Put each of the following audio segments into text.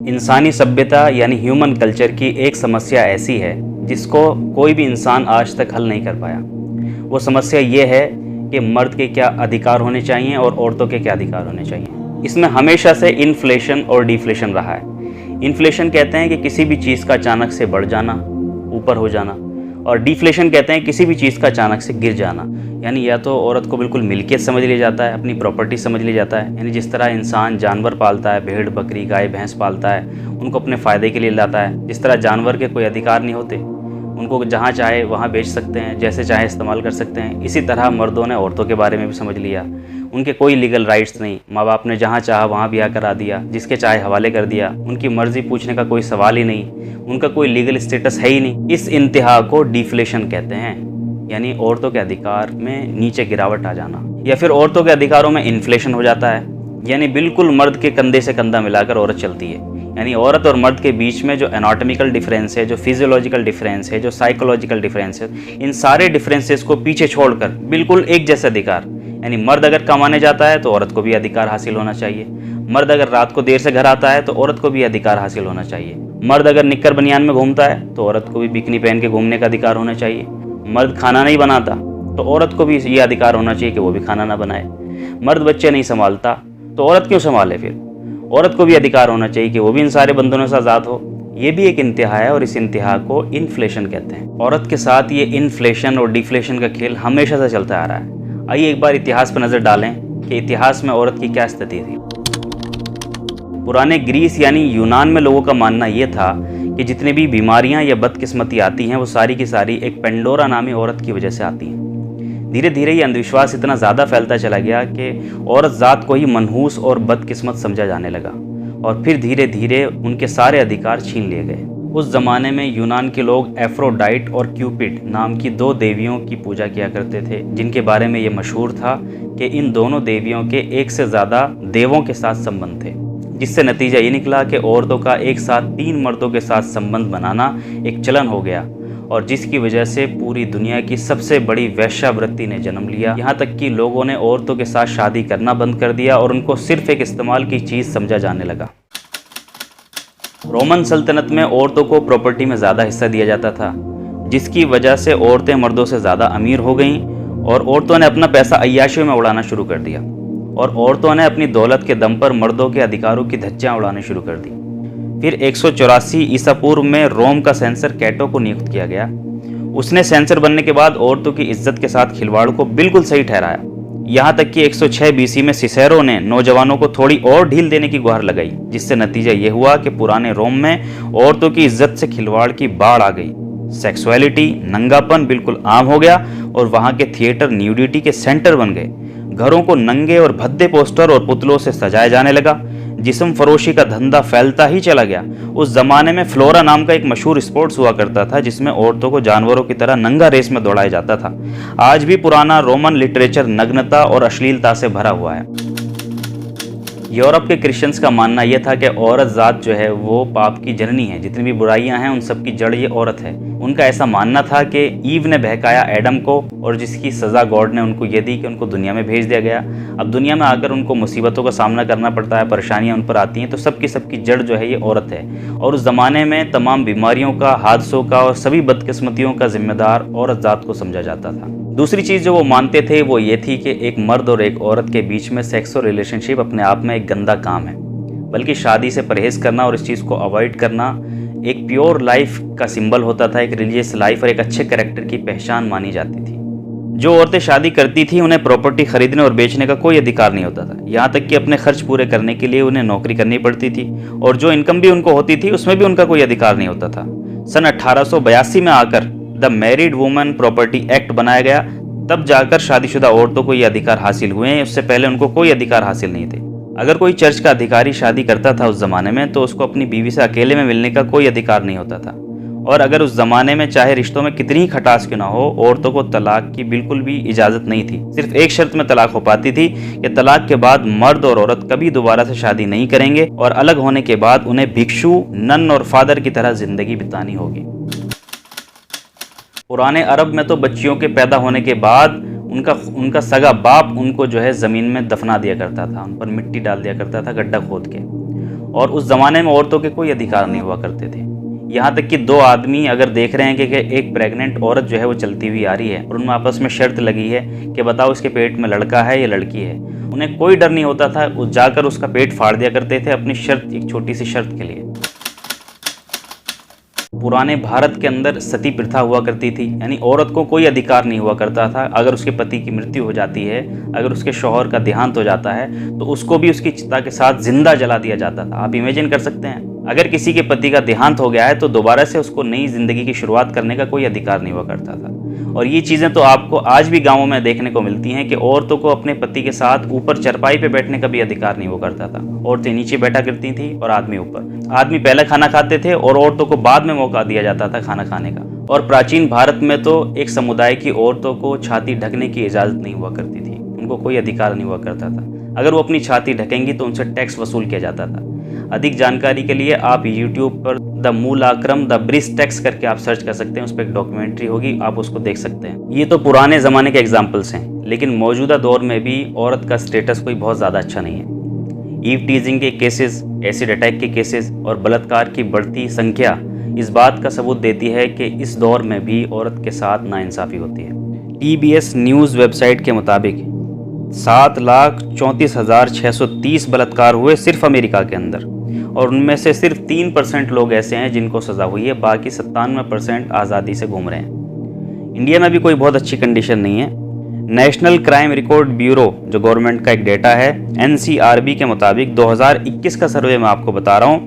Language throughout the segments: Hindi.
इंसानी सभ्यता यानी ह्यूमन कल्चर की एक समस्या ऐसी है जिसको कोई भी इंसान आज तक हल नहीं कर पाया। वो समस्या ये है कि मर्द के क्या अधिकार होने चाहिए और औरतों के क्या अधिकार होने चाहिए। इसमें हमेशा से इन्फ्लेशन और डिफ्लेशन रहा है। इन्फ्लेशन कहते हैं कि किसी भी चीज़ का अचानक से बढ़ जाना, ऊपर हो जाना, और डिफ्लेशन कहते हैं किसी भी चीज़ का अचानक से गिर जाना। यानी या तो औरत को बिल्कुल मिल्कियत समझ लिया जाता है, अपनी प्रॉपर्टी समझ लिया जाता है। यानी जिस तरह इंसान जानवर पालता है, भेड़ बकरी गाय भैंस पालता है, उनको अपने फ़ायदे के लिए लाता है। जिस तरह जानवर के कोई अधिकार नहीं होते, उनको जहाँ चाहे वहाँ बेच सकते हैं, जैसे चाहे इस्तेमाल कर सकते हैं। इसी तरह मर्दों ने औरतों के बारे में भी समझ लिया। उनके कोई लीगल राइट्स नहीं, माँ बाप ने जहाँ चाहा वहाँ ब्याह करा दिया, जिसके चाहे हवाले कर दिया। उनकी मर्जी पूछने का कोई सवाल ही नहीं, उनका कोई लीगल स्टेटस है ही नहीं। इस इंतहा को डिफ्लेशन कहते हैं, यानी औरतों के अधिकार में नीचे गिरावट आ जाना। या फिर औरतों के अधिकारों में इन्फ्लेशन हो जाता है, यानी बिल्कुल मर्द के कंधे से कंधा मिलाकर औरत चलती है। यानी औरत और मर्द के बीच में जो एनाटॉमिकल डिफरेंस है, जो फिजियोलॉजिकल डिफरेंस है, जो साइकोलॉजिकल डिफरेंस है, इन सारे डिफरेंसेस को पीछे छोड़कर बिल्कुल एक जैसा अधिकार। यानी मर्द अगर कमाने जाता है तो औरत को भी अधिकार हासिल होना चाहिए। मर्द अगर रात को देर से घर आता है तो औरत को भी अधिकार हासिल होना चाहिए। मर्द अगर निक्कर बनियान में घूमता है तो औरत को भी बिकनी पहन के घूमने का अधिकार होना चाहिए। मर्द खाना नहीं बनाता तो औरत को भी ये अधिकार होना चाहिए कि वो भी खाना ना बनाए। मर्द बच्चे नहीं संभालता तो औरत क्यों संभाले? फिर औरत को भी अधिकार होना चाहिए कि वो भी इन सारे बंधनों से आज़ाद हो। ये भी एक इंतहा है और इस इंतहा को इन्फ्लेशन कहते हैं। औरत के साथ ये इन्फ्लेशन और डिफ्लेशन का खेल हमेशा से चलता आ रहा है। आइए एक बार इतिहास पर नज़र डालें कि इतिहास में औरत की क्या स्थिति थी। पुराने ग्रीस यानी यूनान में लोगों का मानना ये था कि जितनी भी बीमारियां या बदकिस्मती आती हैं वो सारी की सारी एक पेंडोरा नामी औरत की वजह से आती हैं। धीरे धीरे ये अंधविश्वास इतना ज़्यादा फैलता चला गया कि औरत ज़ात को ही मनहूस और बदकिस्मत समझा जाने लगा और फिर धीरे धीरे उनके सारे अधिकार छीन लिए गए। उस ज़माने में यूनान के लोग एफ्रोडाइट और क्यूपिड नाम की दो देवियों की पूजा किया करते थे, जिनके बारे में ये मशहूर था कि इन दोनों देवियों के एक से ज़्यादा देवों के साथ संबंध थे, जिससे नतीजा ये निकला कि औरतों का एक साथ 3 मर्दों के साथ संबंध बनाना एक चलन हो गया और जिसकी वजह से पूरी दुनिया की सबसे बड़ी वेश्यावृत्ति ने जन्म लिया। यहाँ तक कि लोगों ने औरतों के साथ शादी करना बंद कर दिया और उनको सिर्फ एक इस्तेमाल की चीज़ समझा जाने लगा। रोमन सल्तनत में औरतों को प्रॉपर्टी में ज़्यादा हिस्सा दिया जाता था, जिसकी वजह से औरतें मर्दों से ज़्यादा अमीर हो गईं और औरतों ने अपना पैसा अय्याशियों में उड़ाना शुरू कर दिया और औरतों ने अपनी दौलत के दम पर मर्दों के अधिकारों की धज्जियां उड़ानी शुरू कर दी। फिर 184 ईसा पूर्व में रोम का सेंसर कैटो को नियुक्त किया गया। उसने सेंसर बनने के बाद औरतों की इज्जत के साथ खिलवाड़ को बिल्कुल सही ठहराया। यहाँ तक कि 106 बीसी में सिसेरो ने नौजवानों को थोड़ी और ढील देने की गुहार लगाई, जिससे नतीजा ये हुआ कि पुराने रोम में औरतों की इज्जत से खिलवाड़ की बाढ़ आ गई। सेक्सुअलिटी, नंगापन बिल्कुल आम हो गया और वहाँ के थिएटर न्यूडिटी के सेंटर बन गए। घरों को नंगे और भद्दे पोस्टर और पुतलों से सजाया जाने लगा। जिस्म फरोशी का धंधा फैलता ही चला गया। उस जमाने में फ्लोरा नाम का एक मशहूर स्पोर्ट्स हुआ करता था, जिसमें औरतों को जानवरों की तरह नंगा रेस में दौड़ाया जाता था। आज भी पुराना रोमन लिटरेचर नग्नता और अश्लीलता से भरा हुआ है। यूरोप के क्रिश्चियंस का मानना यह था कि औरत ज़ात जो है वो पाप की जननी है। जितनी भी बुराइयां हैं उन सब की जड़ ये औरत है। उनका ऐसा मानना था कि ईव ने बहकाया एडम को और जिसकी सज़ा गॉड ने उनको ये दी कि उनको दुनिया में भेज दिया गया। अब दुनिया में आकर उनको मुसीबतों का सामना करना पड़ता है, परेशानियां उन पर आती हैं, तो सबकी जड़ जो है ये औरत है। और उस ज़माने में तमाम बीमारियों का, हादसों का और सभी बदकिस्मतियों का जिम्मेदार औरत ज़ात को समझा जाता था। दूसरी चीज़ जो वो मानते थे वो ये थी कि एक मर्द और एक औरत के बीच में सेक्स और रिलेशनशिप अपने आप में एक गंदा काम है, बल्कि शादी से परहेज़ करना और इस चीज़ को अवॉइड करना एक प्योर लाइफ का सिंबल होता था, एक रिलीजियस लाइफ और एक अच्छे कैरेक्टर की पहचान मानी जाती थी। जो औरतें शादी करती थी उन्हें प्रॉपर्टी खरीदने और बेचने का कोई अधिकार नहीं होता था। यहाँ तक कि अपने खर्च पूरे करने के लिए उन्हें नौकरी करनी पड़ती थी और जो इनकम भी उनको होती थी उसमें भी उनका कोई अधिकार नहीं होता था। सन 1882 में आकर the married woman property act बनाया गया, तब जाकर शादीशुदा औरतों को ये अधिकार हासिल हुए हैं। उससे पहले उनको कोई अधिकार हासिल नहीं थे। अगर कोई चर्च का अधिकारी शादी करता था उस ज़माने में तो उसको अपनी बीवी से अकेले में मिलने का कोई अधिकार नहीं होता था। और अगर उस ज़माने में चाहे रिश्तों में कितनी ही खटास क्यों ना हो, औरतों को तलाक की बिल्कुल भी इजाज़त नहीं थी। सिर्फ एक शर्त में तलाक हो पाती थी कि तलाक के बाद मर्द और औरत कभी दोबारा से शादी नहीं करेंगे और अलग होने के बाद उन्हें भिक्षु, नन और फादर की तरह जिंदगी बितानी होगी। पुराने अरब में तो बच्चियों के पैदा होने के बाद उनका सगा बाप उनको जो है ज़मीन में दफना दिया करता था, उन पर मिट्टी डाल दिया करता था, गड्ढा खोद के। और उस ज़माने में औरतों के कोई अधिकार नहीं हुआ करते थे। यहाँ तक कि दो आदमी अगर देख रहे हैं कि एक प्रेग्नेंट औरत जो है वो चलती हुई आ रही है और उनमें आपस में शर्त लगी है कि बताओ इसके पेट में लड़का है या लड़की है, उन्हें कोई डर नहीं होता था, वो जाकर उसका पेट फाड़ दिया करते थे अपनी शर्त, एक छोटी सी शर्त के लिए। पुराने भारत के अंदर सती प्रथा हुआ करती थी, यानी औरत को कोई अधिकार नहीं हुआ करता था। अगर उसके पति की मृत्यु हो जाती है, अगर उसके शौहर का देहांत हो जाता है, तो उसको भी उसकी चिता के साथ जिंदा जला दिया जाता था। आप इमेजिन कर सकते हैं, अगर किसी के पति का देहांत हो गया है तो दोबारा से उसको नई जिंदगी की शुरुआत करने का कोई अधिकार नहीं हुआ करता था। और ये चीज़ें तो आपको आज भी गाँवों में देखने को मिलती हैं कि औरतों को अपने पति के साथ ऊपर चरपाई पे बैठने का भी अधिकार नहीं हुआ करता था। औरतें नीचे बैठा करती थी और आदमी ऊपर। आदमी पहले खाना खाते थे और औरतों को बाद में मौका दिया जाता था खाना खाने का। और प्राचीन भारत में तो एक समुदाय की औरतों को छाती ढकने की इजाज़त नहीं हुआ करती थी, उनको कोई अधिकार नहीं हुआ करता था। अगर वो अपनी छाती ढकेंगी तो उनसे टैक्स वसूल किया जाता था। अधिक जानकारी के लिए आप YouTube पर द मूलाक्रम द ब्रिज टैक्स करके आप सर्च कर सकते हैं, उस पर एक डॉक्यूमेंट्री होगी, आप उसको देख सकते हैं। ये तो पुराने ज़माने के एग्जाम्पल्स हैं, लेकिन मौजूदा दौर में भी औरत का स्टेटस कोई बहुत ज़्यादा अच्छा नहीं है। ईव टीजिंग के केसेस, एसिड अटैक के केसेस और बलात्कार की बढ़ती संख्या इस बात का सबूत देती है कि इस दौर में भी औरत के साथ नाइंसाफ़ी होती है। TBS न्यूज़ वेबसाइट के मुताबिक 7,34,630 बलात्कार हुए सिर्फ अमेरिका के अंदर, और उनमें से सिर्फ 3% लोग ऐसे हैं जिनको सज़ा हुई है, बाकी 97% आज़ादी से घूम रहे हैं। इंडिया में भी कोई बहुत अच्छी कंडीशन नहीं है। नेशनल क्राइम रिकॉर्ड ब्यूरो जो गवर्नमेंट का एक डेटा है, NCRB के मुताबिक 2021 का सर्वे मैं आपको बता रहा हूँ,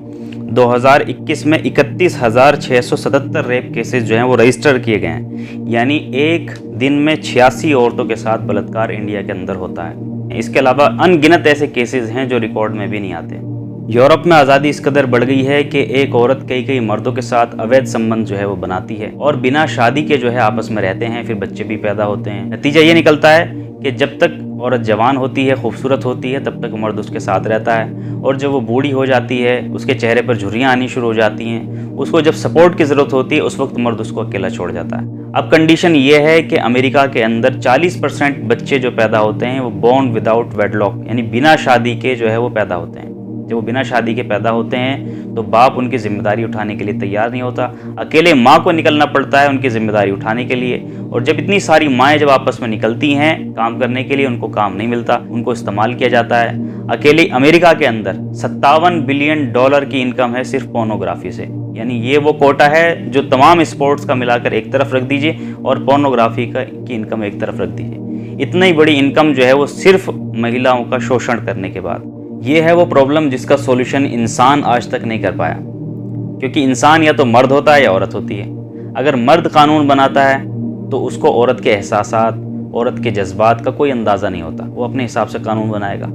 2021 में 31,677 रेप केसेस जो हैं वो रजिस्टर किए गए हैं। यानी एक दिन में 86 औरतों के साथ बलात्कार इंडिया के अंदर होता है। इसके अलावा अनगिनत ऐसे केसेस हैं जो रिकॉर्ड में भी नहीं आते। यूरोप में आज़ादी इस कदर बढ़ गई है कि एक औरत कई मर्दों के साथ अवैध संबंध जो है वो बनाती है और बिना शादी के जो है आपस में रहते हैं, फिर बच्चे भी पैदा होते हैं। नतीजा ये निकलता है कि जब तक औरत जवान होती है, खूबसूरत होती है, तब तक मर्द उसके साथ रहता है, और जब वो बूढ़ी हो जाती है, उसके चेहरे पर झुर्रियाँ आनी शुरू हो जाती हैं, उसको जब सपोर्ट की ज़रूरत होती है, उस वक्त मर्द उसको अकेला छोड़ जाता है। अब कंडीशन ये है कि अमेरिका के अंदर 40% बच्चे जो पैदा होते हैं वो बोर्न विदाउट वेडलॉक, यानी बिना शादी के जो है वो पैदा होते हैं। जब वो बिना शादी के पैदा होते हैं तो बाप उनकी जिम्मेदारी उठाने के लिए तैयार नहीं होता, अकेले माँ को निकलना पड़ता है उनकी जिम्मेदारी उठाने के लिए। और जब इतनी सारी माएँ जब आपस में निकलती हैं काम करने के लिए, उनको काम नहीं मिलता, उनको इस्तेमाल किया जाता है। अकेले अमेरिका के अंदर $57 बिलियन की इनकम है सिर्फ पोर्नोग्राफी से। यानी ये वो कोटा है जो तमाम स्पोर्ट्स का मिलाकर एक तरफ रख दीजिए और पोर्नोग्राफी की इनकम एक तरफ रख दीजिए। इतनी बड़ी इनकम जो है वो सिर्फ महिलाओं का शोषण करने के बाद। ये है वो प्रॉब्लम जिसका सॉल्यूशन इंसान आज तक नहीं कर पाया, क्योंकि इंसान या तो मर्द होता है या औरत होती है। अगर मर्द कानून बनाता है तो उसको औरत के एहसासात, औरत के जज्बात का कोई अंदाज़ा नहीं होता, वो अपने हिसाब से कानून बनाएगा।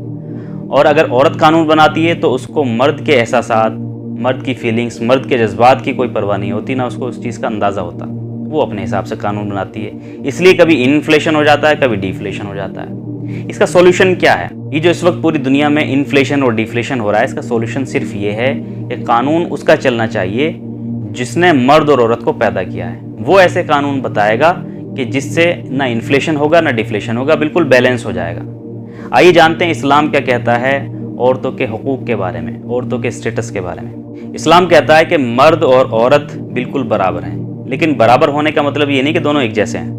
और अगर औरत कानून बनाती है तो उसको मर्द के एहसासात, मर्द की फीलिंग्स, मर्द के जज्बात की कोई परवाह नहीं होती, ना उसको उस चीज़ का अंदाज़ा होता, वो अपने हिसाब से कानून बनाती है। इसलिए कभी इन्फ्लेशन हो जाता है, कभी डिफ्लेशन हो जाता है। इसका सॉल्यूशन क्या है? ये जो इस वक्त पूरी दुनिया में इन्फ्लेशन और डिफ्लेशन हो रहा है, इसका सॉल्यूशन सिर्फ ये है कि कानून उसका चलना चाहिए जिसने मर्द और औरत को पैदा किया है। वो ऐसे कानून बताएगा कि जिससे ना इन्फ्लेशन होगा ना डिफ्लेशन होगा, बिल्कुल बैलेंस हो जाएगा। आइए जानते हैं इस्लाम क्या कहता है औरतों के हुकूक के बारे में, औरतों के स्टेटस के बारे में। इस्लाम कहता है कि मर्द और औरत बिल्कुल बराबर हैं, लेकिन बराबर होने का मतलब ये नहीं कि दोनों एक जैसे हैं।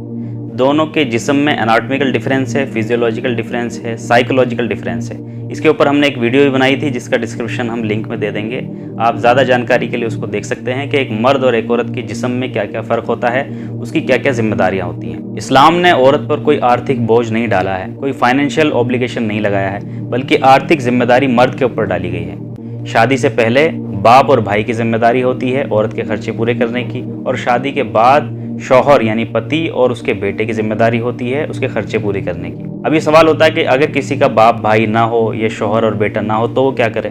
दोनों के जिस्म में एनाटॉमिकल डिफरेंस है, फिजियोलॉजिकल डिफरेंस है, साइकोलॉजिकल डिफरेंस है। इसके ऊपर हमने एक वीडियो भी बनाई थी जिसका डिस्क्रिप्शन हम लिंक में दे देंगे, आप ज़्यादा जानकारी के लिए उसको देख सकते हैं कि एक मर्द और एक औरत की जिस्म में क्या क्या फ़र्क होता है, उसकी क्या क्या जिम्मेदारियाँ होती हैं। इस्लाम ने औरत पर कोई आर्थिक बोझ नहीं डाला है, कोई फाइनेंशियल ऑब्लिगेशन नहीं लगाया है, बल्कि आर्थिक जिम्मेदारी मर्द के ऊपर डाली गई है। शादी से पहले बाप और भाई की जिम्मेदारी होती है औरत के खर्चे पूरे करने की, और शादी के बाद शौहर यानी पति और उसके बेटे की जिम्मेदारी होती है उसके खर्चे पूरे करने की। अब ये सवाल होता है कि अगर किसी का बाप भाई ना हो, ये शौहर और बेटा ना हो, तो वो क्या करे?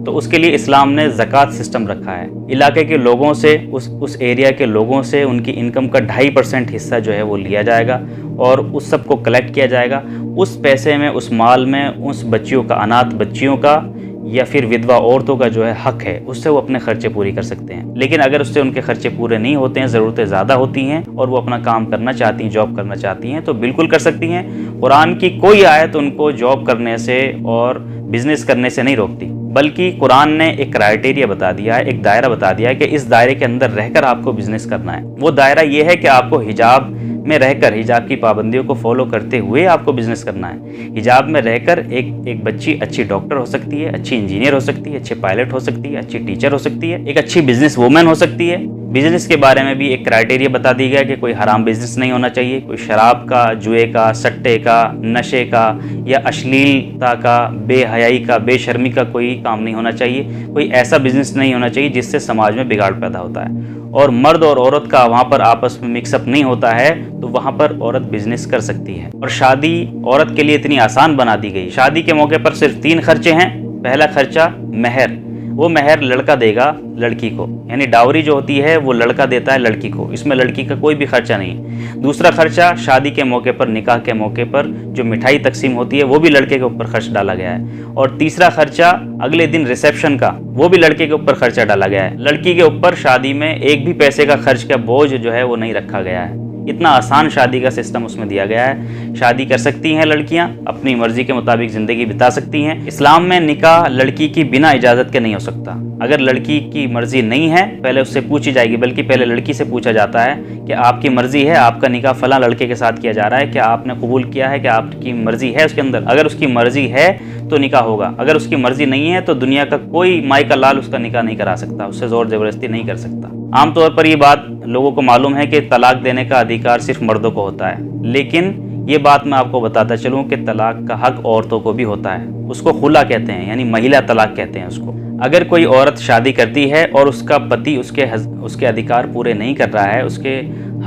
तो उसके लिए इस्लाम ने ज़कात सिस्टम रखा है। इलाके के लोगों से, उस एरिया के लोगों से उनकी इनकम का 2.5% हिस्सा जो है वो लिया जाएगा और उस सब को कलेक्ट किया जाएगा। उस पैसे में, उस माल में, उस बच्चियों का, अनाथ बच्चियों का या फिर विधवा औरतों का जो है हक है, उससे वो अपने खर्चे पूरी कर सकते हैं। लेकिन अगर उससे उनके खर्चे पूरे नहीं होते हैं, ज़रूरतें ज़्यादा होती हैं और वो अपना काम करना चाहती हैं, जॉब करना चाहती हैं, तो बिल्कुल कर सकती हैं। कुरान की कोई आयत उनको जॉब करने से और बिजनेस करने से नहीं रोकती, बल्कि कुरान ने एक क्राइटेरिया बता दिया है, एक दायरा बता दिया है कि इस दायरे के अंदर रहकर आपको बिजनेस करना है। वो दायरा ये है कि आपको हिजाब में रहकर, हिजाब की पाबंदियों को फॉलो करते हुए आपको बिजनेस करना है। हिजाब में रहकर एक बच्ची अच्छी डॉक्टर हो सकती है, अच्छी इंजीनियर हो सकती है, अच्छे पायलट हो सकती है, अच्छी टीचर हो सकती है, एक अच्छी बिजनेस वूमेन हो सकती है। बिजनेस के बारे में भी एक क्राइटेरिया बता दी गया कि कोई हराम बिजनेस नहीं होना चाहिए, कोई शराब का, जुए का, सट्टे का, नशे का या अश्लीलता का, बेहयाई का, बेशर्मी का कोई काम नहीं होना चाहिए। कोई ऐसा बिजनेस नहीं होना चाहिए जिससे समाज में बिगाड़ पैदा होता है। और मर्द और औरत का वहाँ पर आपस में मिक्सअप नहीं होता है, तो वहाँ पर औरत बिजनेस कर सकती है। और शादी औरत के लिए इतनी आसान बना दी गई। शादी के मौके पर सिर्फ 3 खर्चे हैं। पहला खर्चा महर, वो महर लड़का देगा लड़की को, यानी डावरी जो होती है वो लड़का देता है लड़की को, इसमें लड़की का कोई भी खर्चा नहीं है। दूसरा खर्चा शादी के मौके पर, निकाह के मौके पर जो मिठाई तकसीम होती है वो भी लड़के के ऊपर खर्च डाला गया है। और तीसरा खर्चा अगले दिन रिसेप्शन का, वो भी लड़के के ऊपर खर्चा डाला गया है। लड़की के ऊपर शादी में एक भी पैसे का खर्च का बोझ जो है वो नहीं रखा गया है। इतना आसान शादी का सिस्टम उसमें दिया गया है। शादी कर सकती हैं लड़कियां, अपनी मर्जी के मुताबिक ज़िंदगी बिता सकती हैं। इस्लाम में निकाह लड़की की बिना इजाज़त के नहीं हो सकता। अगर लड़की की मर्जी नहीं है, पहले उससे पूछी जाएगी, बल्कि पहले लड़की से पूछा जाता है कि आपकी मर्जी है, आपका निकाह फलां लड़के के साथ किया जा रहा है, क्या आपने कबूल किया है, क्या आपकी मर्जी है उसके अंदर। अगर उसकी मर्जी है तो निकाह होगा, अगर उसकी मर्जी नहीं है तो दुनिया का कोई माई का लाल उसका निकाह नहीं करा सकता, उससे ज़ोर ज़बरदस्ती नहीं कर सकता। आमतौर पर ये बात लोगों को मालूम है कि तलाक देने का अधिकार सिर्फ मर्दों को होता है, लेकिन ये बात मैं आपको बताता चलूँ कि तलाक का हक औरतों को भी होता है। उसको खुला कहते हैं, यानी महिला तलाक कहते हैं उसको। अगर कोई औरत शादी करती है और उसका पति उसके अधिकार पूरे नहीं कर रहा है, उसके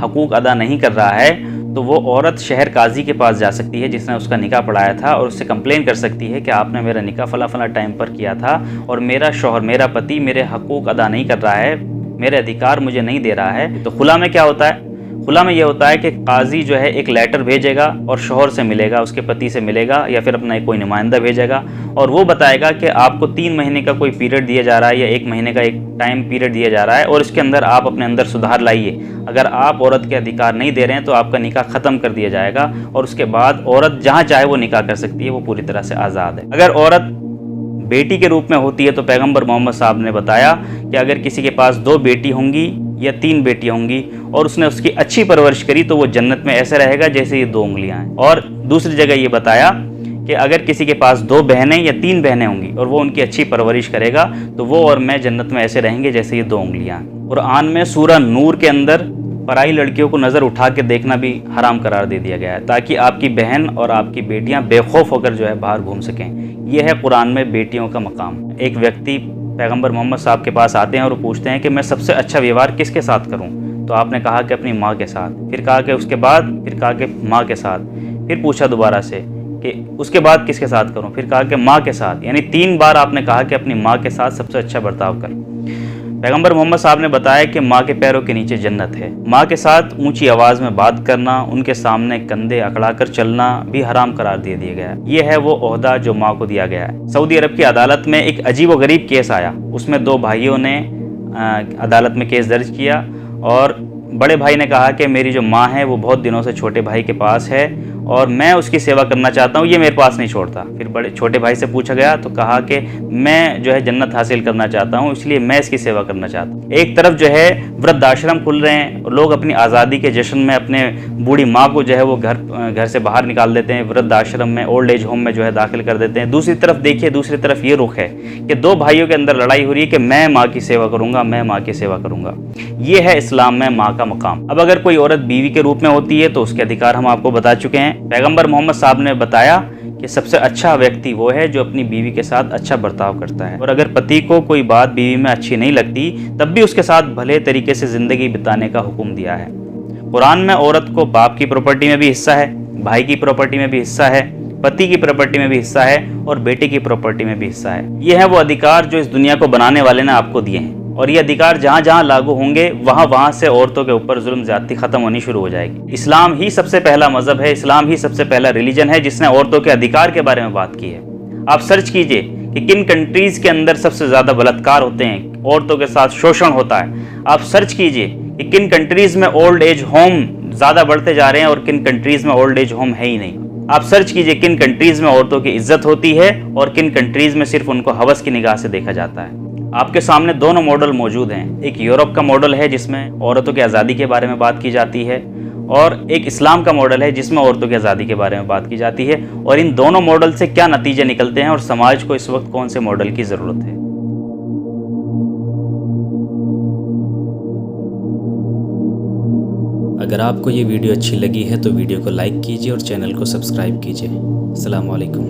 हकूक़ अदा नहीं कर रहा है, तो वो औरत शहर काजी के पास जा सकती है जिसने उसका निकाह पढ़ाया था, और उससे कंप्लेन कर सकती है कि आपने मेरा निकाह फला फला टाइम पर किया था और मेरा शौहर, मेरा पति मेरे हकूक़ अदा नहीं कर रहा है, मेरे अधिकार मुझे नहीं दे रहा है। तो खुला में क्या होता है? खुला में ये होता है कि काजी जो है एक लेटर भेजेगा और शौहर से मिलेगा, उसके पति से मिलेगा, या फिर अपना कोई नुमाइंदा भेजेगा और वो बताएगा कि आपको 3 महीने का कोई पीरियड दिया जा रहा है या 1 महीने का एक टाइम पीरियड दिया जा रहा है, और इसके अंदर आप अपने अंदर सुधार लाइए। अगर आप औरत के अधिकार नहीं दे रहे हैं तो आपका निकाह ख़त्म कर दिया जाएगा, और उसके बाद औरत जहाँ चाहे वो निकाह कर सकती है, वो पूरी तरह से आज़ाद है। अगर औरत बेटी के रूप में होती है तो पैगंबर मोहम्मद साहब ने बताया कि अगर किसी के पास 2 बेटी होंगी या 3 बेटियां होंगी और उसने उसकी अच्छी परवरिश करी तो वो जन्नत में ऐसे रहेगा जैसे ये 2 उंगलियां हैं। और दूसरी जगह ये बताया कि अगर किसी के पास 2 बहनें या 3 बहनें होंगी और वो उनकी अच्छी परवरिश करेगा तो वो और मैं जन्नत में ऐसे रहेंगे जैसे ये 2 उंगलियां हैं। कुरान में सूरह नूर के अंदर पराई लड़कियों को नज़र उठा के देखना भी हराम करार दे दिया गया है, ताकि आपकी बहन और आपकी बेटियां बेखौफ होकर जो है बाहर घूम सकें। यह है कुरान में बेटियों का मकाम। एक व्यक्ति पैगंबर मोहम्मद साहब के पास आते हैं और पूछते हैं कि मैं सबसे अच्छा व्यवहार किसके साथ करूं? तो आपने कहा कि अपनी माँ के साथ, फिर कहा कि उसके बाद, फिर कहा कि माँ के साथ, फिर पूछा दोबारा से कि उसके बाद किसके साथ करूं? फिर कहा कि माँ के साथ, यानी 3 बार आपने कहा कि अपनी माँ के साथ सबसे अच्छा बर्ताव कर। पैगंबर मोहम्मद साहब ने बताया कि माँ के पैरों के नीचे जन्नत है। माँ के साथ ऊंची आवाज़ में बात करना, उनके सामने कंधे अकड़ाकर चलना भी हराम करार दे दिया गया है। ये है वो ओहदा जो माँ को दिया गया है। सऊदी अरब की अदालत में एक अजीब व गरीब केस आया। उसमें 2 भाइयों ने अदालत में केस दर्ज किया और बड़े भाई ने कहा कि मेरी जो माँ है वो बहुत दिनों से छोटे भाई के पास है और मैं उसकी सेवा करना चाहता हूँ, ये मेरे पास नहीं छोड़ता। फिर बड़े छोटे भाई से पूछा गया तो कहा कि मैं जो है जन्नत हासिल करना चाहता हूँ, इसलिए मैं इसकी सेवा करना चाहता हूँ। एक तरफ जो है वृद्धाश्रम खुल रहे हैं और लोग अपनी आज़ादी के जश्न में अपने बूढ़ी माँ को जो है वो घर से बाहर निकाल देते हैं, वृद्धाश्रम में, ओल्ड एज होम में जो है दाखिल कर देते हैं। दूसरी तरफ देखिए, दूसरी तरफ ये रुख है कि 2 भाइयों के अंदर लड़ाई हो रही है कि मैं माँ की सेवा करूँगा, मैं माँ की सेवा करूँगा। ये है इस्लाम में माँ का मकाम। अब अगर कोई औरत बीवी के रूप में होती है तो उसके अधिकार हम आपको बता चुके हैं। पैगंबर मोहम्मद साहब ने बताया कि सबसे अच्छा व्यक्ति वो है जो अपनी बीवी के साथ अच्छा बर्ताव करता है, और अगर पति को कोई बात बीवी में अच्छी नहीं लगती तब भी उसके साथ भले तरीके से ज़िंदगी बिताने का हुक्म दिया है। कुरान में औरत को बाप की प्रॉपर्टी में भी हिस्सा है, भाई की प्रॉपर्टी में भी हिस्सा है, पति की प्रॉपर्टी में भी हिस्सा है और बेटे की प्रॉपर्टी में भी हिस्सा है। ये है वो अधिकार जो इस दुनिया को बनाने वाले ने आपको दिए हैं, और ये अधिकार जहाँ जहाँ लागू होंगे वहाँ से औरतों के ऊपर जुल्म ज्यादती खत्म होनी शुरू हो जाएगी। इस्लाम ही सबसे पहला मजहब है, इस्लाम ही सबसे पहला रिलीजन है जिसने औरतों के अधिकार के बारे में बात की है। आप सर्च कीजिए कि किन कंट्रीज के अंदर सबसे ज्यादा बलात्कार होते हैं, औरतों के साथ शोषण होता है। आप सर्च कीजिए कि किन कंट्रीज में ओल्ड एज होम ज्यादा बढ़ते जा रहे हैं और किन कंट्रीज में ओल्ड एज होम है ही नहीं। आप सर्च कीजिए किन कंट्रीज़ में औरतों की इज्जत होती है और किन कंट्रीज़ में सिर्फ उनको हवस की निगाह से देखा जाता है। आपके सामने दोनों मॉडल मौजूद हैं। एक यूरोप का मॉडल है जिसमें औरतों की आज़ादी के बारे में बात की जाती है, और एक इस्लाम का मॉडल है जिसमें औरतों की आज़ादी के बारे में बात की जाती है। और इन दोनों मॉडल से क्या नतीजे निकलते हैं और समाज को इस वक्त कौन से मॉडल की ज़रूरत है। अगर आपको ये वीडियो अच्छी लगी है तो वीडियो को लाइक कीजिए और चैनल को सब्सक्राइब कीजिए। अस्सलाम वालेकुम।